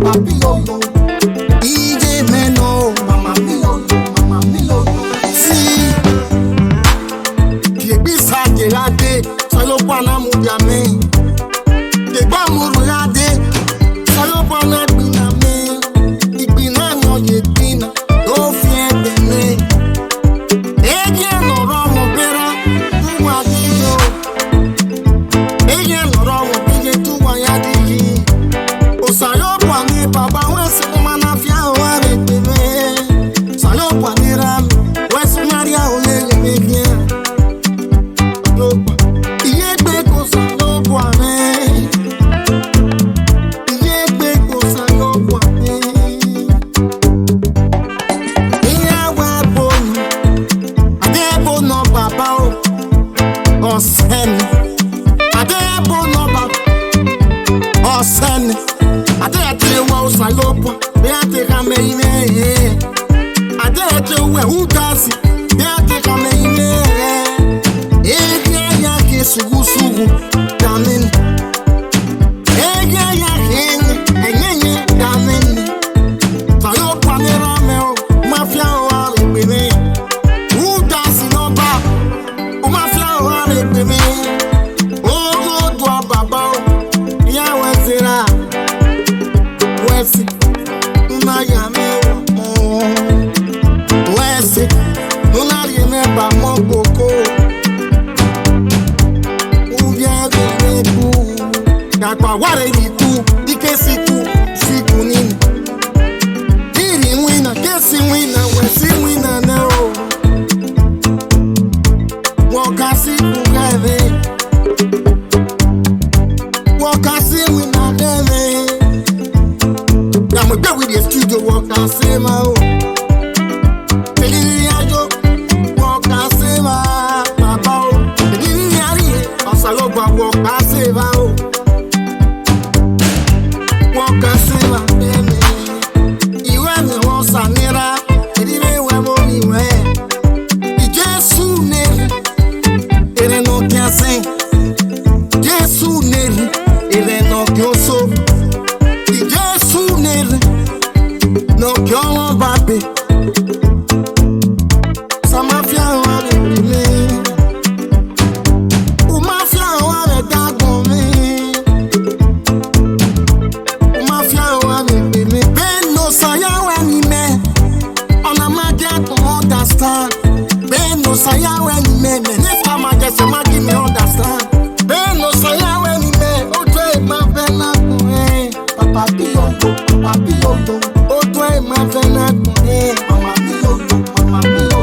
Papa Pilo, DJ Meno, Mama Pilo, si Kibisa Gelade, Salopana Mudiame, the Bamurade, Salopana Biname, Ibinano Yetina, no fear the name. Again, no wrong, better, do what you know. Again, no wrong, begin to what you do. Salopani Baba West Manafia Warete, Salopani Ram, West Maria Ole, Yebeko Salopane, Yebeko Salopane, Iawabon, Adebo no Baba, Osen, Adebo no Baba, Osen. Adete wa usalopo, beate kame ine. Adete we udasi, beate kame ine. Ege ya kesugu sugu, damin. Ege ya hene, enyenye, damin. Salopo anerame o, mafia o arepeme. Udasi no ba, o mafia o arepeme. Ogo dwa baba o, ya wezira. Wesi, unayame mo. Wesi, unayeme ba mo boko. Uvia gome bu, yakwa ware itu, ike siku nini. Diri wina, kesi wina, wesi wina ne o. Wakasi kugave, wakasi wina deme. I'm a girl with the studio walk and say my own. Peliriajo walk and say my papa. Peliriari Osaloba walk and say my own. Walk and say my baby. Iwe me won sanira. Ediwe we mo iwe. Jesu neri. Ere no kiasen. Jesu neri. Ere no kioso. No kiolo babe, sama fia wale me, uma fia wale dago me, uma fia wale me. Ben no saya wani me, ona magia to understand. Ben no saya wani me, next time I just give me understand. Ben no saya wani me, ojo ma bena kue, Papa Pilo, Papa Pilo. Ma vena kune, Mama Pilo,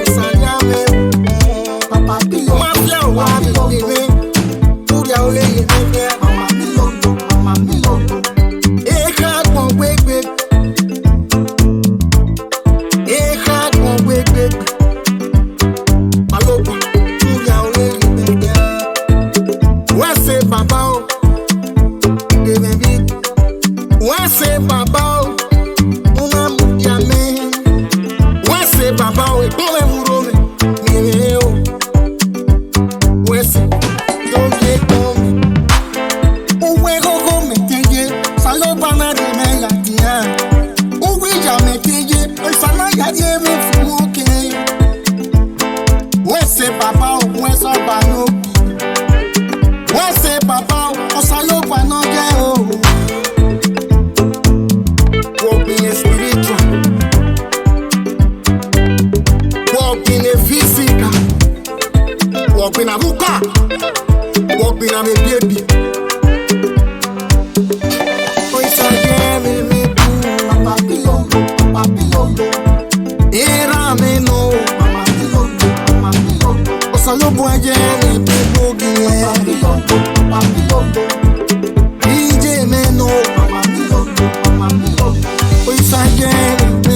Osanyame, Papa Pilo, Mafia wani me, Udia ole yeme, Mama Pilo, Eka kon wegbe, Malopa, Udia ole yeme, Wese Baba o, Demebi, Wese Baba o. Baba we come murome mire o wesi doge come uwe gogo meteje saloba na de me ya dia uwe ja meteje sala ya de me fumoke wesi baba o wesi bano wesi baba o saloba no je o walk in spiritual. Walk in a physical, walk in a buka, walk in a baby. Oh, it's a game, me Papa Pilo, era me no, Mama Pilo, oh, salobo ajene, people give Papa Pilo, DJ me no, Mama Pilo, oh, it's a game.